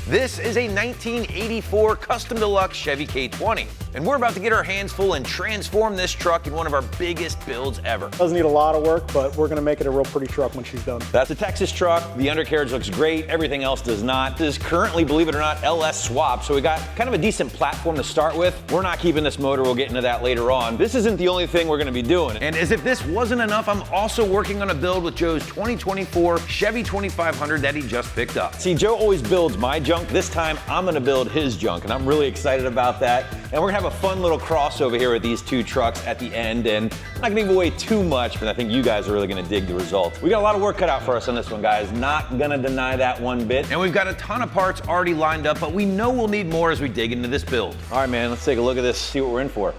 This is a 1984 Custom Deluxe Chevy K20, and we're about to get our hands full and transform this truck in one of our biggest builds ever. Doesn't need a lot of work, but we're gonna make it a real pretty truck when she's done. That's a Texas truck. The undercarriage looks great. Everything else does not. This is currently, believe it or not, LS swap, so we got kind of a decent platform to start with. We're not keeping this motor. We'll get into that later on. This isn't the only thing we're gonna be doing. And as if this wasn't enough, I'm also working on a build with Joe's 2024 Chevy 2500 that he just picked up. See, Joe always builds my junk. This time, I'm gonna build his junk, and I'm really excited about that. And we're gonna have a fun little crossover here with these two trucks at the end, and I'm not gonna give away too much, but I think you guys are really gonna dig the results. We got a lot of work cut out for us on this one, guys. Not gonna deny that one bit. And we've got a ton of parts already lined up, but we know we'll need more as we dig into this build. All right, man, let's take a look at this, see what we're in for.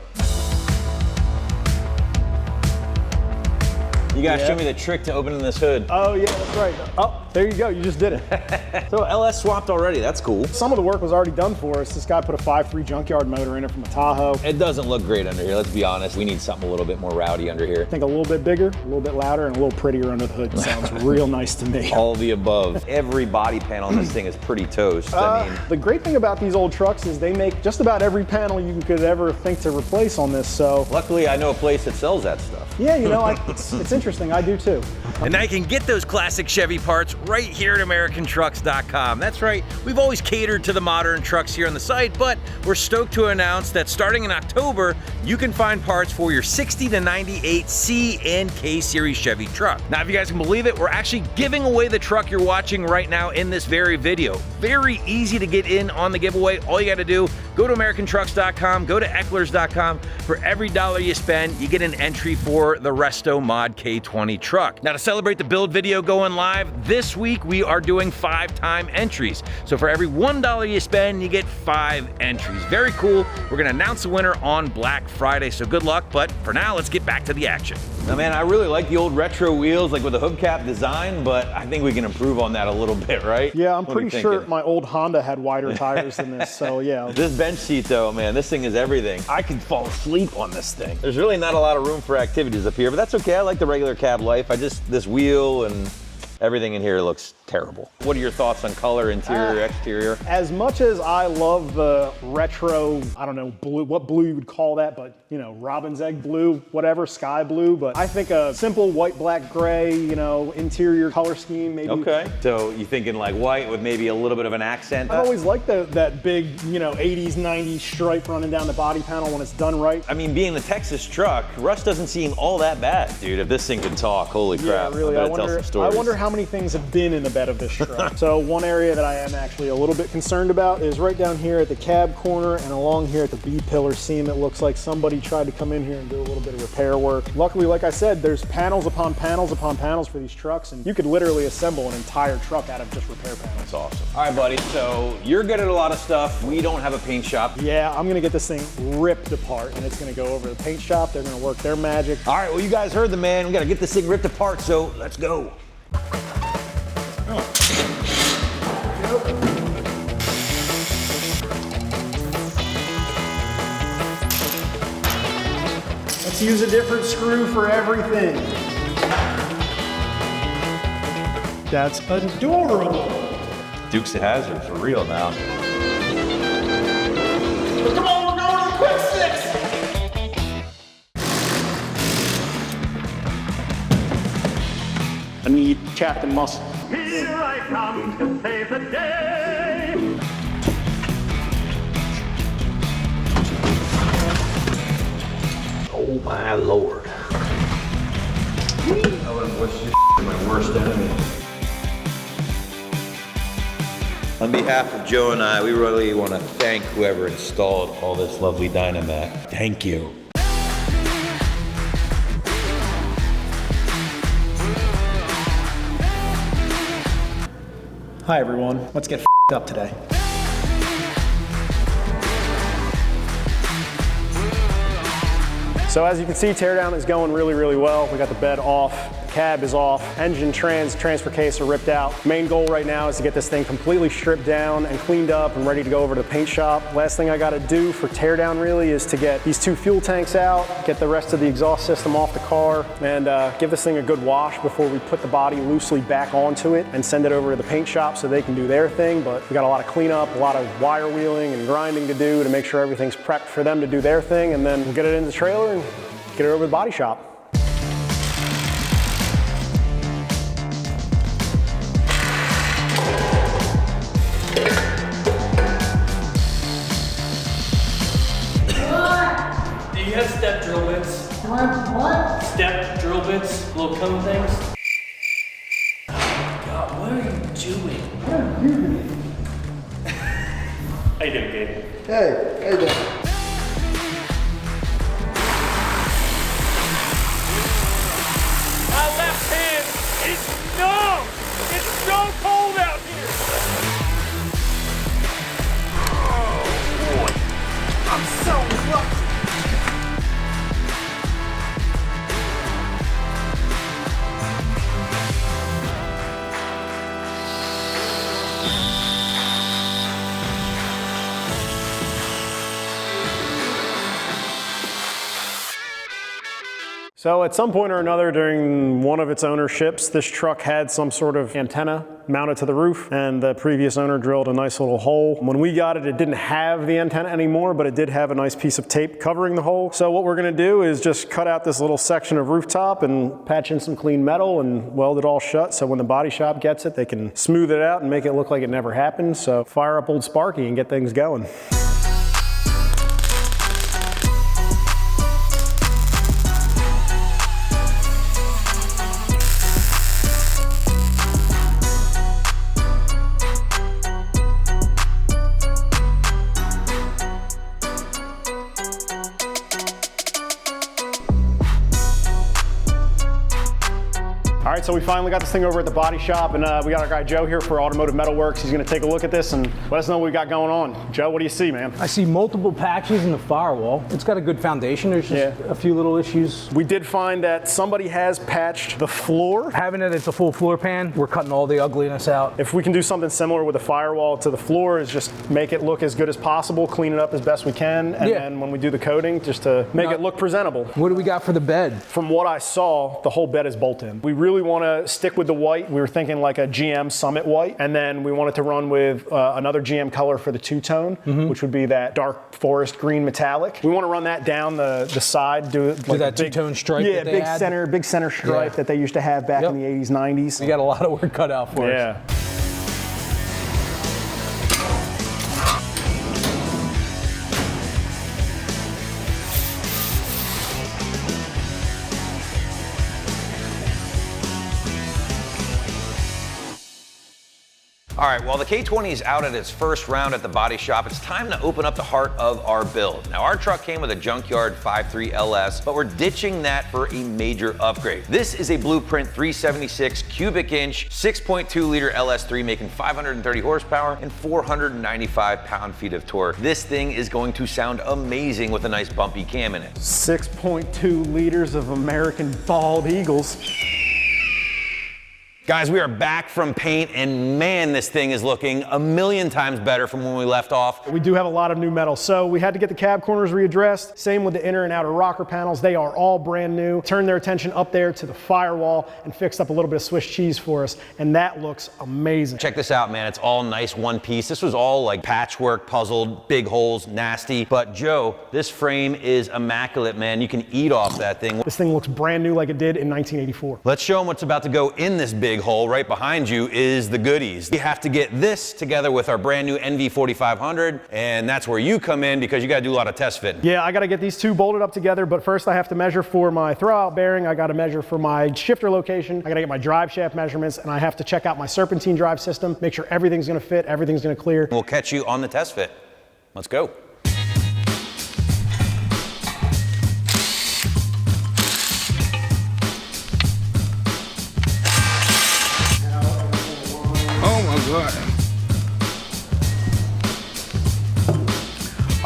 You guys show me the trick to opening this hood. Oh yeah, that's right. Oh, there you go, you just did it. So LS swapped already, that's cool. Some of the work was already done for us. This guy put a 5.3 junkyard motor in it from a Tahoe. It doesn't look great under here, let's be honest. We need something a little bit more rowdy under here. I think a little bit bigger, a little bit louder, and a little prettier under the hood. Sounds real nice to me. All the above. Every body panel on this thing is pretty toast. I mean, the great thing about these old trucks is they make just about every panel you could ever think to replace on this, so. Luckily, I know a place that sells that stuff. Yeah, you know, it's interesting, I do too. And now you can get those classic Chevy parts right here at AmericanTrucks.com. That's right, we've always catered to the modern trucks here on the site, but we're stoked to announce that starting in October, you can find parts for your 60 to 98 C and K Series Chevy truck. Now, if you guys can believe it, we're actually giving away the truck you're watching right now in this very video. Very easy to get in on the giveaway. All you gotta do, go to AmericanTrucks.com, go to Ecklers.com. For every dollar you spend, you get an entry for the Resto Mod K20 truck. Now, to celebrate the build video going live, this week we are doing 5-time entries. So for every $1 you spend, you get 5 entries. Very cool. We're gonna announce the winner on Black Friday, so good luck. But for now, let's get back to the action. Now, man, I really like the old retro wheels, like with the hubcap design, but I think we can improve on that a little bit, right? Yeah, I'm pretty sure my old Honda had wider tires than this, so yeah. This bench seat though, man, this thing is everything. I could fall asleep on this thing. There's really not a lot of room for activities up here, but that's okay. I like the regular cab life. This wheel and everything in here looks terrible. What are your thoughts on color, interior, exterior? As much as I love the retro, I don't know, blue, what blue you would call that, but you know, robin's egg blue, whatever, sky blue, but I think a simple white, black, gray, you know, interior color scheme maybe. Okay, so you thinking like white with maybe a little bit of an accent? I've always liked that big, you know, 80s, 90s stripe running down the body panel when it's done right. I mean, being the Texas truck, rust doesn't seem all that bad. Dude, if this thing can talk, holy crap. Yeah, really, I wonder how many things have been in the bed of this truck. So one area that I am actually a little bit concerned about is right down here at the cab corner and along here at the B-pillar seam. It looks like somebody tried to come in here and do a little bit of repair work. Luckily, like I said, there's panels upon panels upon panels for these trucks, and you could literally assemble an entire truck out of just repair panels. That's awesome. All right, buddy, so you're good at a lot of stuff. We don't have a paint shop. Yeah, I'm gonna get this thing ripped apart, and it's gonna go over to the paint shop. They're gonna work their magic. All right, well, you guys heard the man. We gotta get this thing ripped apart, so let's go. Let's use a different screw for everything. That's adorable. Dukes of Hazzard for real now. Come on, we're going to the quick six. I need Captain Muscle. Here I come to save the day. Oh my Lord. I wouldn't wish this on my worst enemy. On behalf of Joe and I, we really want to thank whoever installed all this lovely Dynamat. Thank you. Hi everyone, let's get up today. So as you can see, teardown is going really, really well. We got the bed off. Cab is off, engine, transfer case are ripped out. Main goal right now is to get this thing completely stripped down and cleaned up and ready to go over to the paint shop. Last thing I gotta do for teardown really is to get these 2 fuel tanks out, get the rest of the exhaust system off the car, and give this thing a good wash before we put the body loosely back onto it and send it over to the paint shop so they can do their thing. But we got a lot of cleanup, a lot of wire wheeling and grinding to do to make sure everything's prepped for them to do their thing, and then we'll get it in the trailer and get it over to the body shop. Do you have step drill bits? What? Step drill bits, little cone things? Oh my God, what are you doing? What are you doing? How you doing, Gabe? Hey there. My left hand is numb! It's so cold out here! Oh boy, I'm so lucky! So at some point or another during one of its ownerships, this truck had some sort of antenna mounted to the roof, and the previous owner drilled a nice little hole. When we got it, it didn't have the antenna anymore, but it did have a nice piece of tape covering the hole. So what we're gonna do is just cut out this little section of rooftop and patch in some clean metal and weld it all shut, so when the body shop gets it, they can smooth it out and make it look like it never happened. So fire up old Sparky and get things going. All right, so we finally got this thing over at the body shop, and we got our guy Joe here for Automotive Metalworks. He's gonna take a look at this and let us know what we got going on. Joe, what do you see, man? I see multiple patches in the firewall. It's got a good foundation. There's just a few little issues. We did find that somebody has patched the floor. Having it, it's a full floor pan. We're cutting all the ugliness out. If we can do something similar with the firewall to the floor, is just make it look as good as possible, clean it up as best we can, and then when we do the coating, just to make it look presentable. What do we got for the bed? From what I saw, the whole bed is bolt-in. We really want to stick with the white. We were thinking like a GM Summit white, and then we wanted to run with another GM color for the two-tone, which would be that dark forest green metallic. We want to run that down the side, do like that two-tone stripe. Yeah, that big center stripe that they used to have back in the 80s, 90s. We got a lot of work cut out for us. All right, while the K20 is out at its first round at the body shop, it's time to open up the heart of our build. Now, our truck came with a junkyard 5.3 LS, but we're ditching that for a major upgrade. This is a Blueprint 376 cubic inch, 6.2 liter LS3 making 530 horsepower and 495 pound-feet of torque. This thing is going to sound amazing with a nice bumpy cam in it. 6.2 liters of American bald eagles. Guys, we are back from paint, and man, this thing is looking a million times better from when we left off. We do have a lot of new metal, so we had to get the cab corners readdressed. Same with the inner and outer rocker panels. They are all brand new. Turned their attention up there to the firewall and fixed up a little bit of Swiss cheese for us, and that looks amazing. Check this out, man. It's all nice one piece. This was all like patchwork, puzzled, big holes, nasty. But Joe, this frame is immaculate, man. You can eat off that thing. This thing looks brand new like it did in 1984. Let's show them what's about to go in this big hole. Right behind you is the goodies. We have to get this together with our brand new NV4500, and that's where you come in because you gotta do a lot of test fitting. Yeah, I gotta get these two bolted up together, but first I have to measure for my throwout bearing, I gotta measure for my shifter location, I gotta get my drive shaft measurements, and I have to check out my serpentine drive system, make sure everything's gonna fit, everything's gonna clear. We'll catch you on the test fit. Let's go.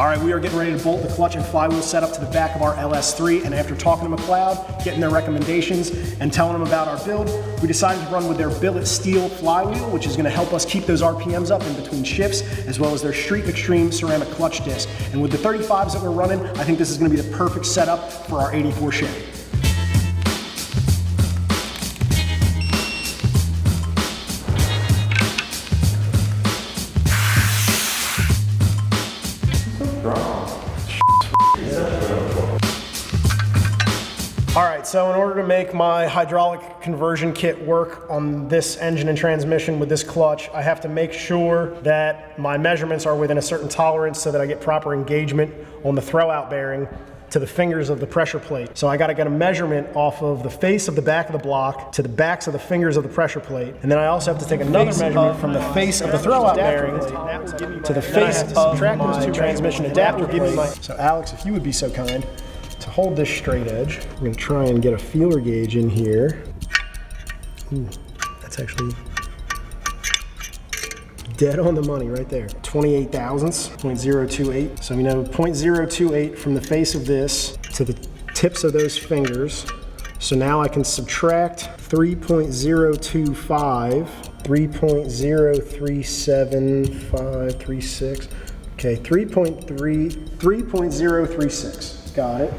All right, we are getting ready to bolt the clutch and flywheel setup to the back of our LS3, and after talking to McLeod, getting their recommendations, and telling them about our build, we decided to run with their billet steel flywheel, which is gonna help us keep those RPMs up in between shifts, as well as their Street Extreme ceramic clutch disc. And with the 35s that we're running, I think this is gonna be the perfect setup for our 84 Chevy. All right, so in order to make my hydraulic conversion kit work on this engine and transmission with this clutch, I have to make sure that my measurements are within a certain tolerance so that I get proper engagement on the throw-out bearing to the fingers of the pressure plate. So I gotta get a measurement off of the face of the back of the block to the backs of the fingers of the pressure plate. And then I also have to take another measurement from the face of the throw-out bearing to the face of my transmission adapter plate. So Alex, if you would be so kind to hold this straight edge. I'm gonna try and get a feeler gauge in here. Ooh, that's actually dead on the money right there. 28 thousandths, 0.028. So we know 0.028 from the face of this to the tips of those fingers. So now I can subtract 3.025, 3.037536. Okay, 3.036. Got it.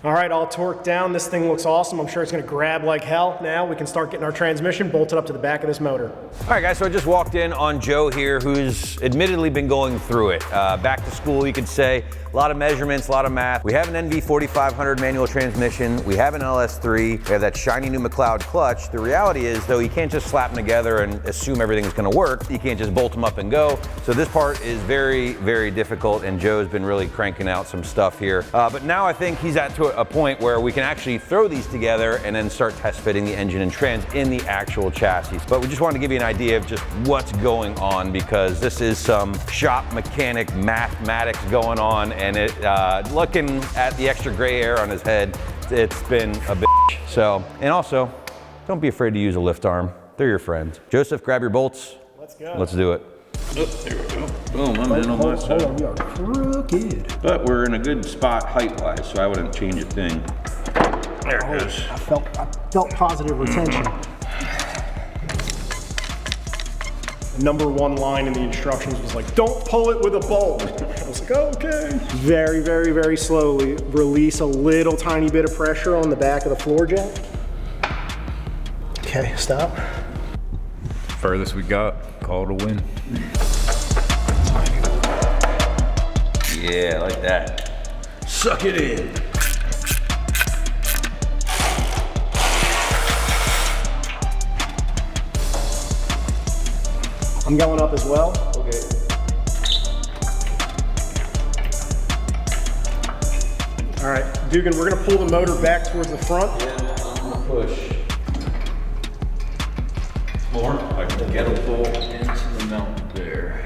All right, all torqued down. This thing looks awesome. I'm sure it's gonna grab like hell. Now we can start getting our transmission bolted up to the back of this motor. All right, guys, so I just walked in on Joe here, who's admittedly been going through it. Back to school, you could say. A lot of measurements, a lot of math. We have an NV4500 manual transmission. We have an LS3. We have that shiny new McLeod clutch. The reality is, though, you can't just slap them together and assume everything's gonna work. You can't just bolt them up and go. So this part is very, very difficult, and Joe's been really cranking out some stuff here. But now I think he's at to a point where we can actually throw these together and then start test fitting the engine and trans in the actual chassis. But we just wanted to give you an idea of just what's going on, because this is some shop mechanic mathematics going on, and it, looking at the extra gray hair on his head, it's been a bitch. So, and also, don't be afraid to use a lift arm. They're your friends. Joseph, grab your bolts. Let's go. Let's do it. Oh, there we go. Boom, I'm in on my side. Hold on, we are crooked. But we're in a good spot height-wise, so I wouldn't change a thing. There it goes. I felt positive retention. The number one line in the instructions was like, don't pull it with a bolt. I was like, okay. Very, very, very slowly release a little tiny bit of pressure on the back of the floor jack. Okay, stop. Furthest we got, call it a win. Yeah, like that. Suck it in. I'm going up as well. Okay. All right, Dugan, we're gonna pull the motor back towards the front. Yeah, I'm gonna push. More, I can get a pull into the mount there.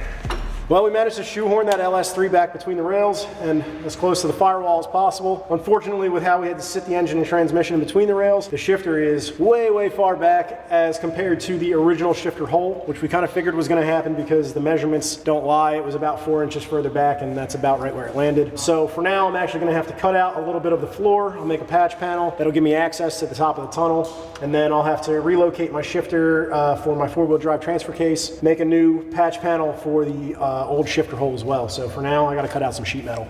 Well, we managed to shoehorn that LS3 back between the rails and as close to the firewall as possible. Unfortunately, with how we had to sit the engine and transmission in between the rails, the shifter is way, way far back as compared to the original shifter hole, which we kind of figured was gonna happen because the measurements don't lie. It was about 4 inches further back, and that's about right where it landed. So for now, I'm actually gonna have to cut out a little bit of the floor. I'll make a patch panel that'll give me access to the top of the tunnel, and then I'll have to relocate my shifter for my 4-wheel drive transfer case, make a new patch panel for the old shifter hole as well. So for now, I gotta cut out some sheet metal.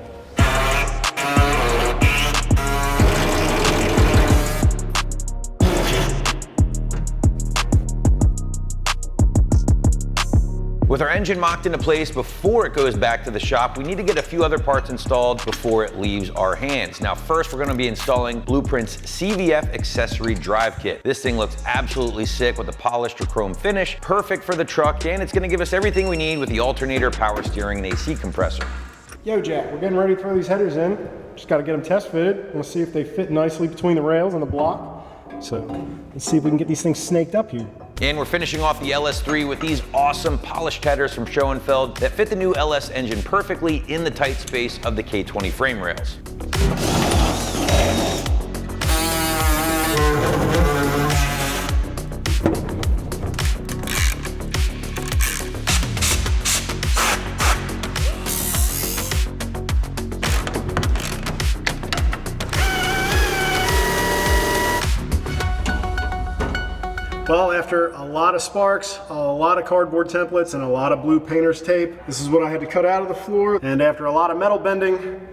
With our engine mocked into place before it goes back to the shop, we need to get a few other parts installed before it leaves our hands. Now, first, we're gonna be installing Blueprint's CVF accessory drive kit. This thing looks absolutely sick with a polished or chrome finish, perfect for the truck, and it's gonna give us everything we need with the alternator, power steering, and AC compressor. Yo, Jack, we're getting ready to throw these headers in. Just gotta get them test fitted. We'll see if they fit nicely between the rails and the block. So let's see if we can get these things snaked up here. And we're finishing off the LS3 with these awesome polished headers from Schoenfeld that fit the new LS engine perfectly in the tight space of the K20 frame rails. Well, after a lot of sparks, a lot of cardboard templates, and a lot of blue painter's tape, this is what I had to cut out of the floor. And after a lot of metal bending,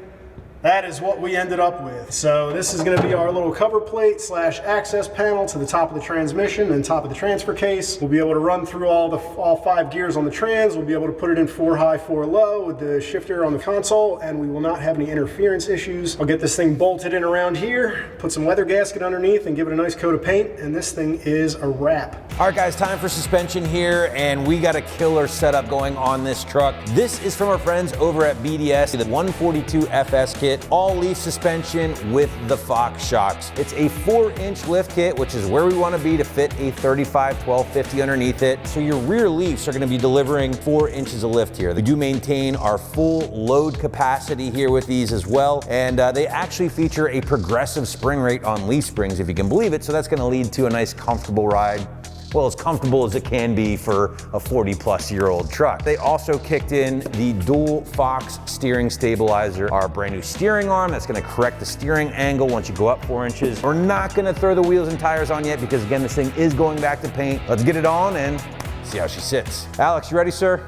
that is what we ended up with. So this is going to be our little cover plate / access panel to the top of the transmission and top of the transfer case. We'll be able to run through all 5 gears on the trans. We'll be able to put it in 4 high, 4 low with the shifter on the console, and we will not have any interference issues. I'll get this thing bolted in around here, put some weather gasket underneath, and give it a nice coat of paint, and this thing is a wrap. All right, guys, time for suspension here, and we got a killer setup going on this truck. This is from our friends over at BDS, the 142 FS kit, all leaf suspension with the Fox shocks. It's a 4-inch lift kit, which is where we want to be to fit a 35-1250 underneath it. So your rear leafs are going to be delivering 4 inches of lift here. They do maintain our full load capacity here with these as well, and they actually feature a progressive spring rate on leaf springs, if you can believe it. So that's going to lead to a nice, comfortable ride. Well, as comfortable as it can be for a 40-plus-year-old truck. They also kicked in the dual Fox steering stabilizer, our brand new steering arm that's gonna correct the steering angle once you go up 4 inches. We're not gonna throw the wheels and tires on yet because, again, this thing is going back to paint. Let's get it on and see how she sits. Alex, you ready, sir?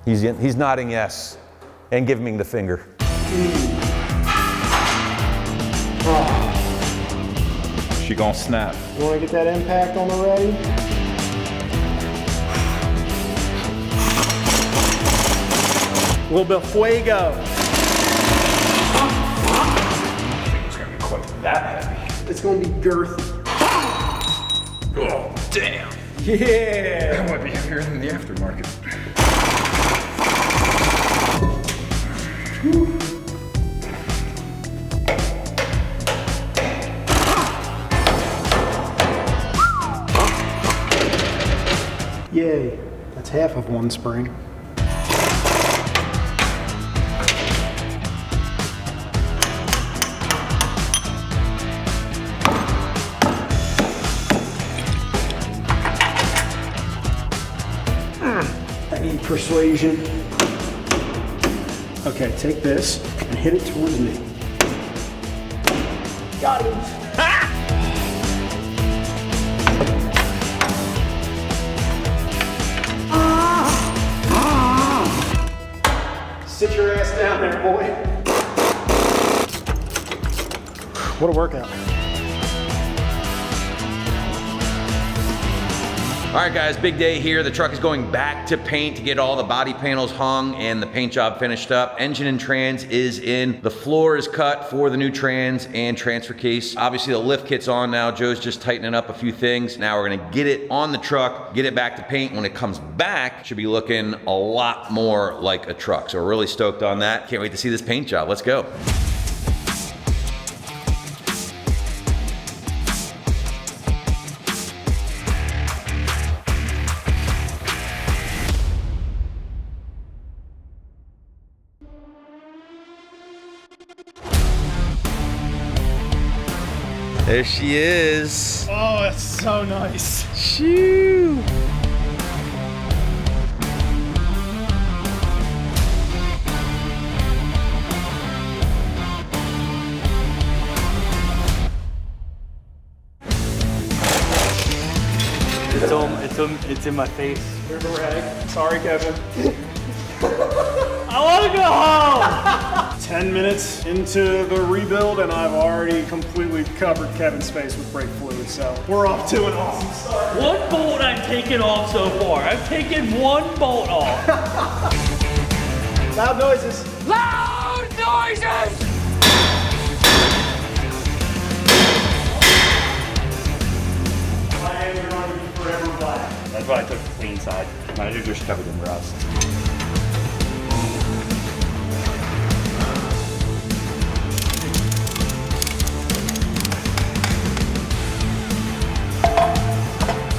He's nodding yes and giving me the finger. She gonna snap. You want to get that impact on the ready? A little bit of fuego. It's gonna be quite that heavy. It's going to be girthy. Oh, damn. Yeah. That might be heavier than the aftermarket. Yay. That's half of one spring. I need persuasion. Okay, take this and hit it towards me. Got him. Sit your ass down there, boy. What a workout. All right, guys, big day here. The truck is going back to paint to get all the body panels hung and the paint job finished up. Engine and trans is in. The floor is cut for the new trans and transfer case. Obviously, the lift kit's on now. Joe's just tightening up a few things. Now we're gonna get it on the truck, get it back to paint. When it comes back, it should be looking a lot more like a truck. So we're really stoked on that. Can't wait to see this paint job. Let's go. There she is. Oh, that's so nice. Shoo. It's in my face. Here's a rag. Sorry, Kevin. I want to go home! 10 minutes into the rebuild, and I've already completely covered Kevin's face with brake fluid, so we're off to an awesome start. One bolt I've taken off so far. I've taken one bolt off. Loud noises. Loud noises! My hands are going to be forever black. That's why I took the clean side. Mine are just covered in rust.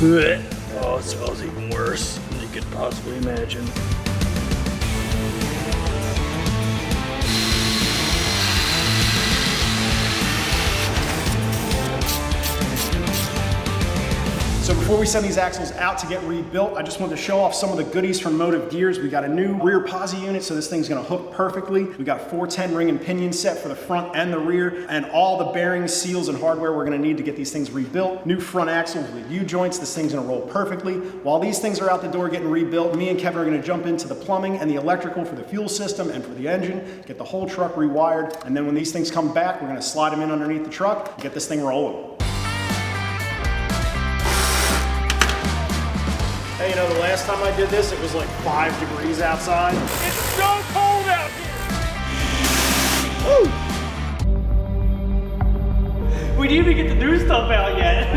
Oh, it smells even worse than you could possibly imagine. So Before we send these axles out to get rebuilt, I just wanted to show off some of the goodies from Motive Gears. We got a new rear posi unit, so this thing's gonna hook perfectly. We got a 410 ring and pinion set for the front and the rear, and all the bearings, seals, and hardware we're gonna need to get these things rebuilt. New front axles with U-joints. This thing's gonna roll perfectly. While these things are out the door getting rebuilt, me and Kevin are gonna jump into the plumbing and the electrical for the fuel system and for the engine, get the whole truck rewired, and then when these things come back, we're gonna slide them in underneath the truck and get this thing rolling. Hey, you know, the last time I did this, it was like 5 degrees outside. It's so cold out here. Woo! We didn't even get the new stuff out yet.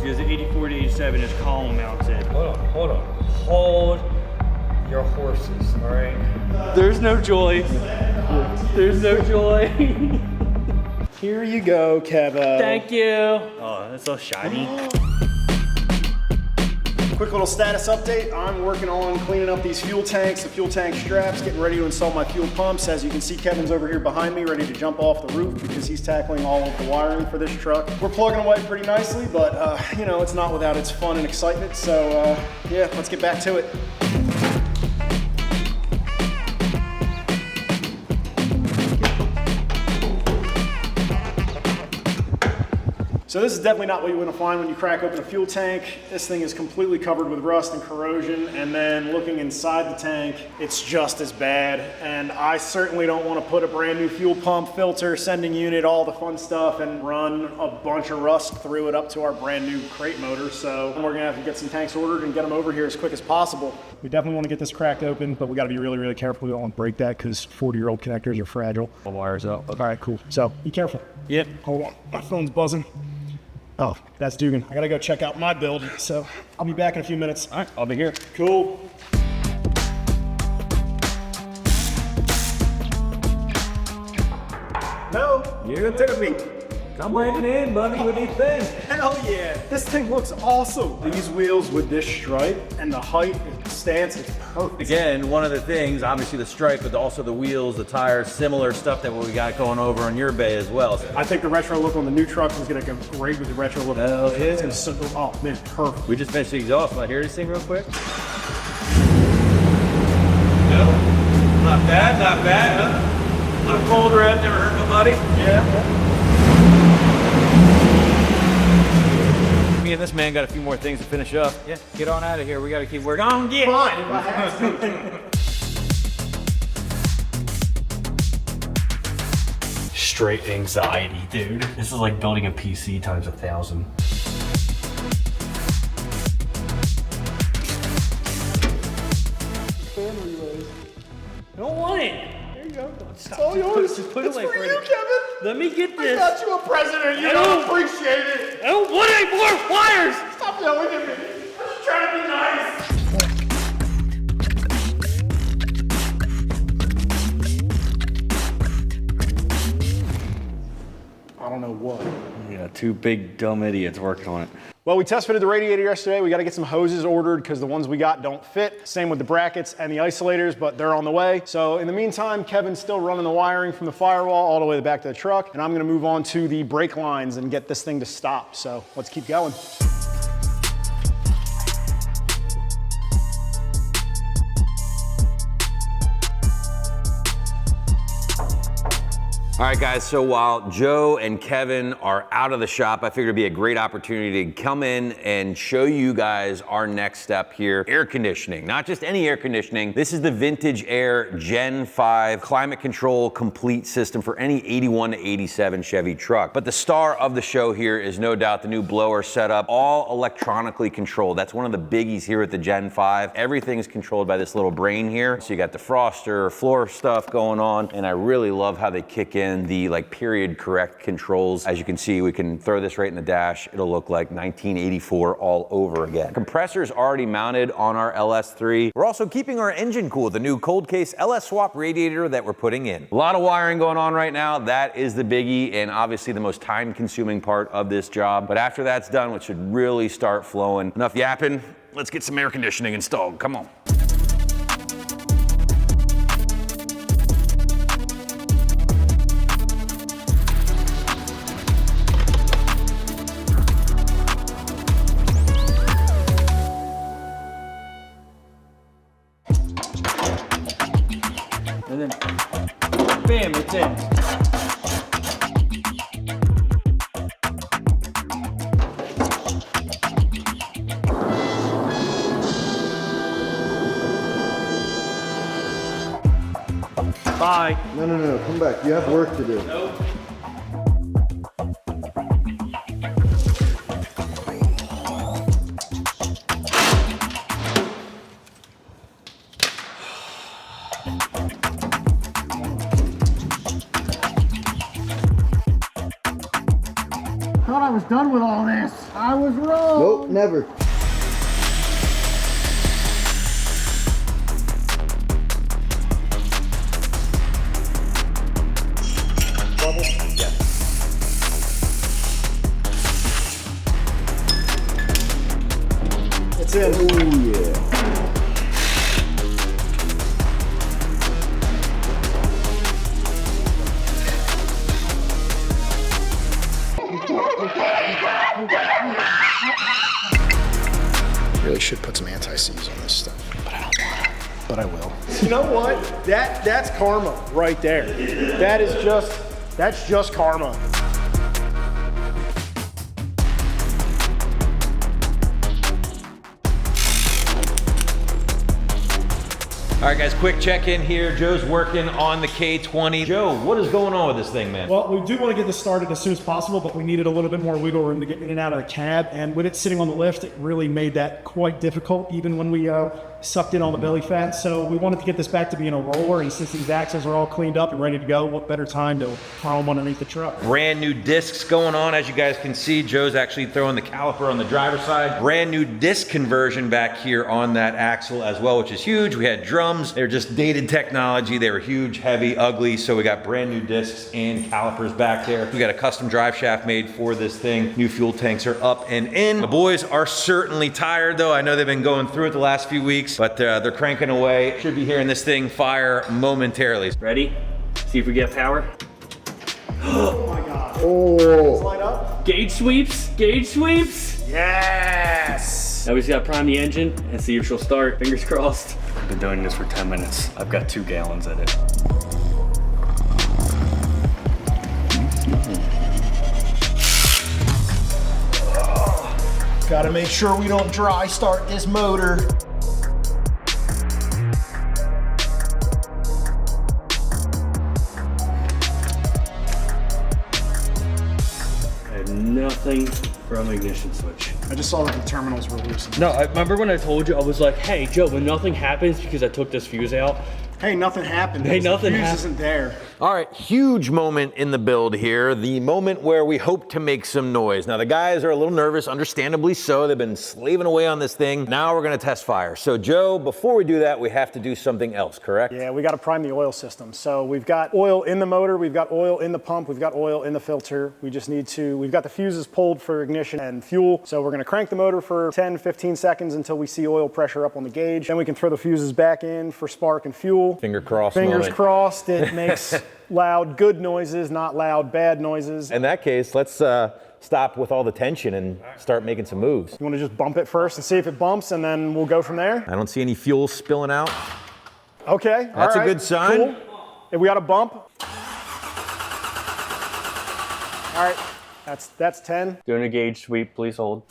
Because the 84 to 87 is column mounted. Hold your horses, all right? There's no joy. There's no joy. Here you go, Kevin. Thank you. Oh, that's so shiny. Quick little status update. I'm working on cleaning up these fuel tanks, the fuel tank straps, getting ready to install my fuel pumps. As you can see, Kevin's over here behind me, ready to jump off the roof because he's tackling all of the wiring for this truck. We're plugging away pretty nicely, but you know, it's not without its fun and excitement. So yeah, let's get back to it. So this is definitely not what you want to find when you crack open a fuel tank. This thing is completely covered with rust and corrosion, and then looking inside the tank, it's just as bad. And I certainly don't want to put a brand new fuel pump, filter, sending unit, all the fun stuff, and run a bunch of rust through it up to our brand new crate motor. So we're gonna have to get some tanks ordered and get them over here as quick as possible. We definitely want to get this cracked open, but we got to be really, really careful. We don't want to break that because 40-year-old connectors are fragile. The wires up. All right, cool. So be careful. Yep. Hold on, my phone's buzzing. Oh, that's Dugan. I gotta go check out my build, so I'll be back in a few minutes. All right, I'll be here. Cool. No, You're gonna take me. Come landing in, buddy. What do you think? hell yeah. This thing looks awesome. These wheels with this stripe and the height and stance, it's perfect. Again, one of the things, obviously the stripe, but also the wheels, the tires, similar stuff that we got going over on your bay as well. I think the retro look on the new truck is gonna go great with the retro look. Hell yeah. It's gonna so, oh man, perfect. We just finished the exhaust. Want to hear this thing real quick? Not bad, not bad, huh? A little cold red, never hurt nobody. Yeah. Me and this man got a few more things to finish up. Yeah, get on out of here. We got to keep working on. Get. Fine, if I have to. Straight anxiety, dude. This is like building a PC times 1,000. I don't want it. There you go. Stop. It's all yours. Just put it It's away for for you, it. Kevin. Let me get I this. got you a present and you don't appreciate it. I don't want any more wires. Stop yelling at me. I'm just trying to be nice. I don't know what. Yeah, two big dumb idiots working on it. Well, we test fitted the radiator yesterday. We got to get some hoses ordered because the ones we got don't fit. Same with the brackets and the isolators, but they're on the way. So in the meantime, Kevin's still running the wiring from the firewall all the way back to the truck, and I'm gonna move on to the brake lines and get this thing to stop. So let's keep going. All right, guys, so while Joe and Kevin are out of the shop, I figured it'd be a great opportunity to come in and show you guys our next step here. Air conditioning, not just any air conditioning. This is the Vintage Air Gen 5 climate control complete system for any 81 to 87 Chevy truck. But the star of the show here is no doubt the new blower setup, all electronically controlled. That's one of the biggies here at the Gen 5. Everything's controlled by this little brain here. So you got defroster, floor stuff going on, and I really love how they kick in and the like period correct controls. As you can see, we can throw this right in the dash. It'll look like 1984 all over again. Compressor's already mounted on our LS3. We're also keeping our engine cool with the new cold case LS swap radiator that we're putting in. A lot of wiring going on right now. That is the biggie and obviously the most time consuming part of this job. But after that's done, it should really start flowing. Enough yapping. Let's get some air conditioning installed. Come on. And then, bam, it's in. Bye. No, come back. You have work to do. Nope. Thought I was done with all this. I was wrong. Nope, never. It's in. Oh yeah. Really should put some anti-seize on this stuff, but I don't want to. But I will. You know what? That's karma right there. That's just karma. All right, guys, quick check-in here. Joe's working on the K20. Joe, what is going on with this thing, man? Well, we do want to get this started as soon as possible, but we needed a little bit more wiggle room to get in and out of the cab. And with it sitting on the lift, it really made that quite difficult, even when we sucked in all the belly fat. So we wanted to get this back to being a roller. And since these axles are all cleaned up and ready to go, what better time to throw them underneath the truck? Brand new discs going on. As you guys can see, Joe's actually throwing the caliper on the driver's side. Brand new disc conversion back here on that axle as well, which is huge. We had drums. They're just dated technology. They were huge, heavy, ugly. So we got brand new discs and calipers back there. We got a custom drive shaft made for this thing. New fuel tanks are up and in. The boys are certainly tired though. I know they've been going through it the last few weeks, but they're cranking away. Should be hearing this thing fire momentarily. Ready? See if we get power. Oh my God. Oh. Slide up. Gauge sweeps, gauge sweeps. Yes. Now we just gotta prime the engine and see if she'll start. Fingers crossed. I've been doing this for 10 minutes. I've got 2 gallons in it. Gotta make sure we don't dry start this motor. I have nothing from ignition switch. I just saw that the terminals were loose. No, I remember when I told you, I was like, hey, Joe, when nothing happens because I took this fuse out. Hey, nothing happened. Hey, nothing The fuse happened. isn't there. All right, huge moment in the build here. The moment where we hope to make some noise. Now the guys are a little nervous, understandably so. They've been slaving away on this thing. Now we're gonna test fire. So Joe, before we do that, we have to do something else, correct? Yeah, we gotta prime the oil system. So we've got oil in the motor, we've got oil in the pump, we've got oil in the filter. We just need to, we've got the fuses pulled for ignition and fuel. So we're gonna crank the motor for 10, 15 seconds until we see oil pressure up on the gauge. Then we can throw the fuses back in for spark and fuel. Finger crossed. Fingers crossed, it makes loud good noises, not loud bad noises. In that case, let's stop with all the tension and start making some moves. You wanna just bump it first and see if it bumps and then we'll go from there? I don't see any fuel spilling out. Okay, That's all right, a good sign. Cool. If we got a bump. All right, that's 10. Doing a gauge sweep, please hold.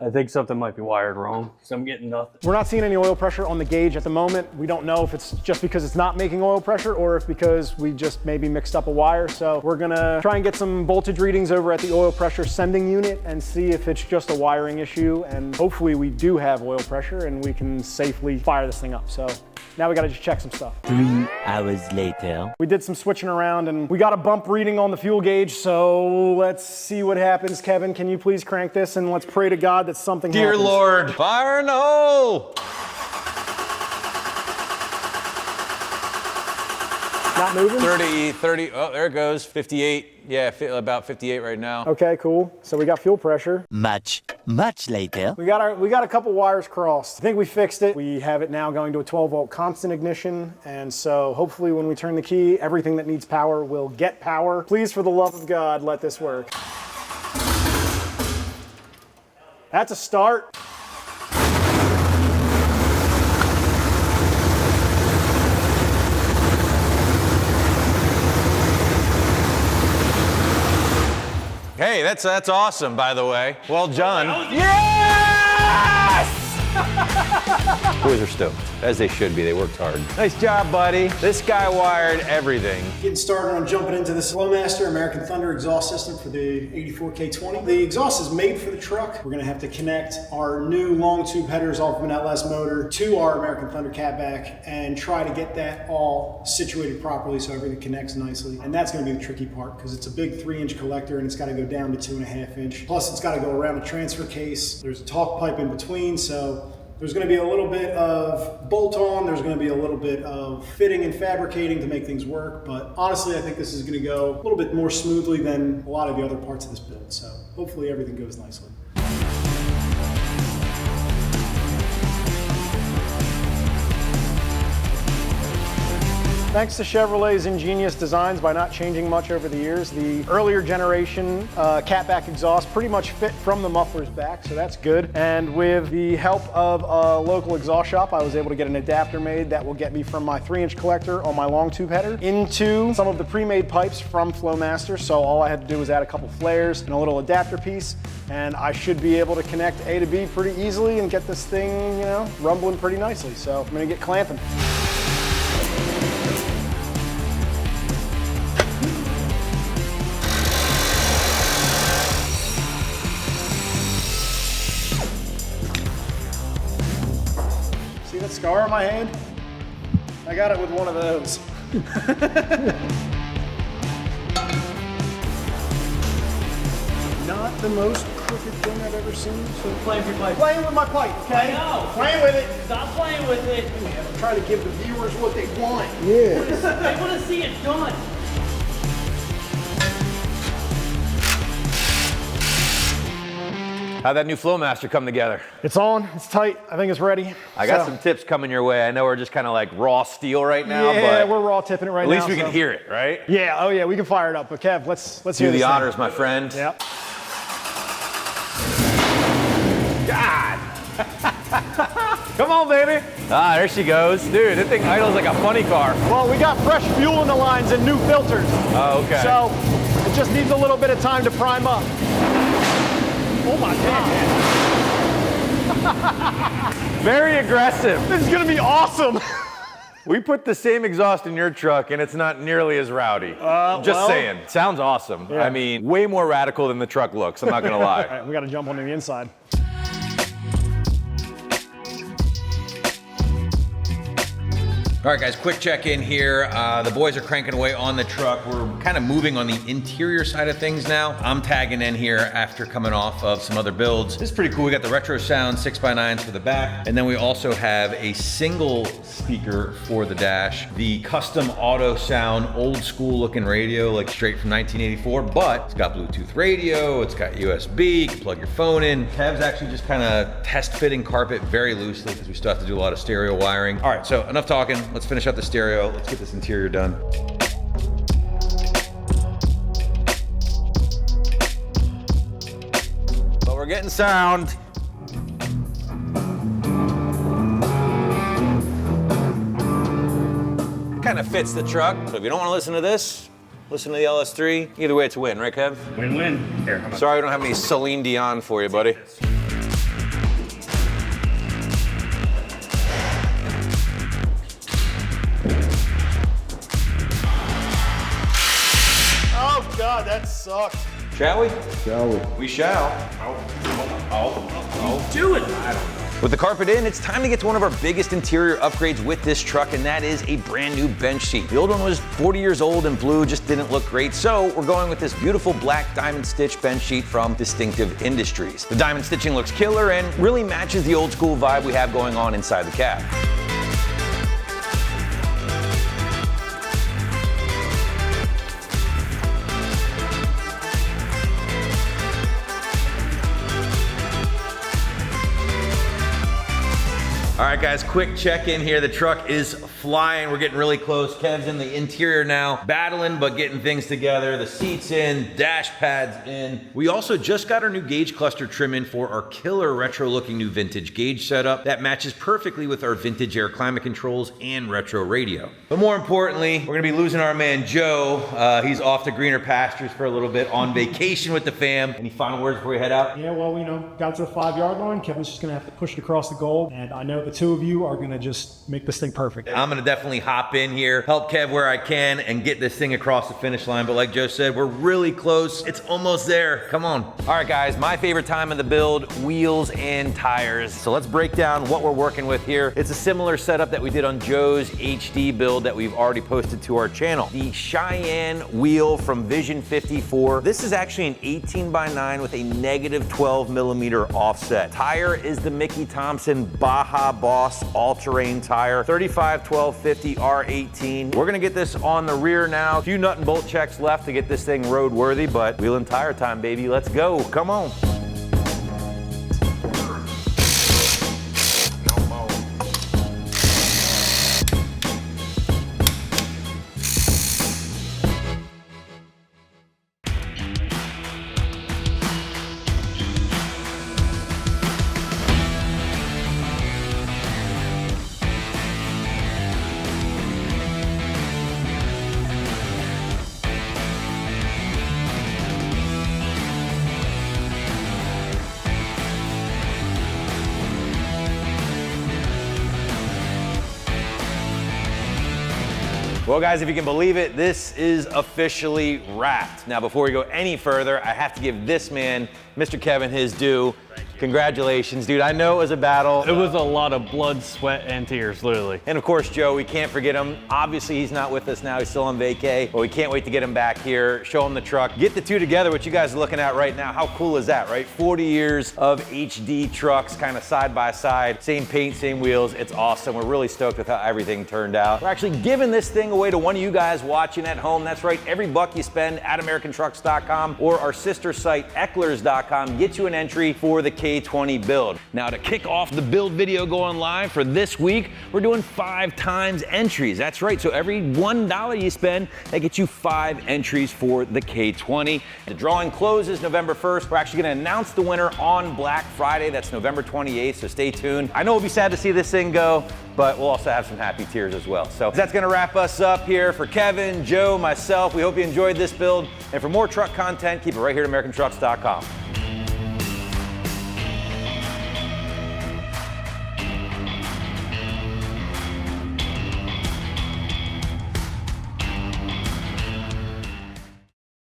I think something might be wired wrong, so I'm getting nothing. We're not seeing any oil pressure on the gauge at the moment. We don't know if it's just because it's not making oil pressure or if because we just maybe mixed up a wire. So we're gonna try and get some voltage readings over at the oil pressure sending unit and see if it's just a wiring issue. And hopefully we do have oil pressure and we can safely fire this thing up. So Now we gotta just check some stuff. 3 hours later. We did some switching around and we got a bump reading on the fuel gauge, so let's see what happens. Kevin, can you please crank this and let's pray to God that something happens. Dear Lord, fire in the hole! Not moving? 30, oh, there it goes, 58. Yeah, about 58 right now. Okay, cool. So we got fuel pressure. Much later. We got a couple wires crossed. I think we fixed it. We have it now going to a 12-volt constant ignition, and so hopefully when we turn the key, everything that needs power will get power. Please, for the love of God, let this work. That's a start. Hey, that's awesome, by the way. Well done. Yes! Boys are stoked, as they should be. They worked hard. Nice job, buddy. This guy wired everything. Getting started on jumping into this Flowmaster American Thunder exhaust system for the 84K20. The exhaust is made for the truck. We're gonna have to connect our new long tube headers off of an LS motor to our American Thunder catback and try to get that all situated properly so everything connects nicely. And that's gonna be the tricky part because it's a big 3-inch collector and it's gotta go down to 2.5 inch. Plus it's gotta go around a transfer case. There's a talk pipe in between, so there's going to be a little bit of bolt-on, there's going to be a little bit of fitting and fabricating to make things work, but honestly I think this is going to go a little bit more smoothly than a lot of the other parts of this build, so hopefully everything goes nicely. Thanks to Chevrolet's ingenious designs by not changing much over the years, the earlier generation catback exhaust pretty much fit from the muffler's back, so that's good. And with the help of a local exhaust shop, I was able to get an adapter made that will get me from my 3-inch collector on my long tube header into some of the pre-made pipes from Flowmaster. So all I had to do was add a couple flares and a little adapter piece, and I should be able to connect A to B pretty easily and get this thing, you know, rumbling pretty nicely. So I'm gonna get clamping. See that scar on my hand? I got it with one of those. Not the most crooked thing I've ever seen. So Playing with your pipe. playing with my pipe, okay? I know. Playing with it. Stop playing with it. I'm trying to give the viewers what they want. They want to see it done. How'd that new Flowmaster come together? It's on, it's tight, I think it's ready. I got some tips coming your way. I know we're just kind of like raw steel right now, yeah, but we're raw tipping it right now. at least we can hear it, right? Yeah, oh yeah, we can fire it up. But Kev, let's Do hear the this honors, thing. my friend. Yep. God! Come on, baby. Ah, there she goes. Dude, that thing idles like a funny car. Well, we got fresh fuel in the lines and new filters. Oh, okay. So it just needs a little bit of time to prime up. Oh my God. Very aggressive. This is gonna be awesome. We put the same exhaust in your truck and it's not nearly as rowdy. Just saying. Sounds awesome. Yeah. I mean, way more radical than the truck looks, I'm not gonna lie. All right, we gotta jump onto the inside. All right, guys, quick check-in here. The boys are cranking away on the truck. We're kind of moving on the interior side of things now. I'm tagging in here after coming off of some other builds. This is pretty cool. We got the retro sound 6x9s for the back, and then we also have a single speaker for the dash. The custom auto sound, old school looking radio, like straight from 1984, but it's got Bluetooth radio, it's got USB, you can plug your phone in. Kev's actually just kind of test fitting carpet very loosely because we still have to do a lot of stereo wiring. All right, so enough talking. Let's finish up the stereo. Let's get this interior done. But we're getting sound. Kind of fits the truck. So if you don't want to listen to this, listen to the LS3. Either way, it's a win, right, Kev? Win-win. Here, come on. Sorry we don't have any Celine Dion for you, buddy. Oh God, that sucked. Shall we? Shall we? We shall. Do it. I don't know. With the carpet in, it's time to get to one of our biggest interior upgrades with this truck, and that is a brand new bench seat. The old one was 40 years old and blue, just didn't look great, so we're going with this beautiful black diamond stitch bench sheet from Distinctive Industries. The diamond stitching looks killer and really matches the old school vibe we have going on inside the cab. All right, guys, quick check-in here. The truck is flying. We're getting really close. Kev's in the interior now, battling but getting things together. The seats in, dash pads in. We also just got our new gauge cluster trim in for our killer retro-looking new vintage gauge setup that matches perfectly with our vintage air climate controls and retro radio. But more importantly, we're gonna be losing our man Joe. He's off to greener pastures for a little bit on vacation with the fam. Any final words before we head out? Yeah, well, got to the 5-yard line. Kevin's just gonna have to push it across the goal, and I know the two of you are gonna just make this thing perfect. I'm gonna definitely hop in here, help Kev where I can, and get this thing across the finish line. But like Joe said, we're really close. It's almost there. Come on. All right, guys, my favorite time of the build, wheels and tires. So let's break down what we're working with here. It's a similar setup that we did on Joe's HD build that we've already posted to our channel. The Cheyenne wheel from Vision 54. This is actually an 18x9 with a negative 12 millimeter offset. Tire is the Mickey Thompson Baja Boss all-terrain tire, 35-12-50 R18. We're gonna get this on the rear now. A few nut and bolt checks left to get this thing roadworthy, but wheel and tire time, baby. Let's go. Come on. Well, guys, if you can believe it, this is officially wrapped. Now, before we go any further, I have to give this man, Mr. Kevin, his due. Congratulations, dude. I know it was a battle. It was a lot of blood, sweat, and tears, literally. And of course, Joe, we can't forget him. Obviously, he's not with us now. He's still on vacay, but we can't wait to get him back here, show him the truck, get the two together, what you guys are looking at right now. How cool is that, right? 40 years of HD trucks, kind of side by side, same paint, same wheels. It's awesome. We're really stoked with how everything turned out. We're actually giving this thing away to one of you guys watching at home. That's right. Every buck you spend at AmericanTrucks.com or our sister site, Ecklers.com, gets you an entry for the K20 build. Now, to kick off the build video going live for this week, we're doing 5 times entries. That's right. So every $1 you spend, that gets you 5 entries for the K20. The drawing closes November 1st. We're actually going to announce the winner on Black Friday. That's November 28th. So stay tuned. I know it'll be sad to see this thing go, but we'll also have some happy tears as well. So that's going to wrap us up here for Kevin, Joe, myself. We hope you enjoyed this build. And for more truck content, keep it right here at AmericanTrucks.com.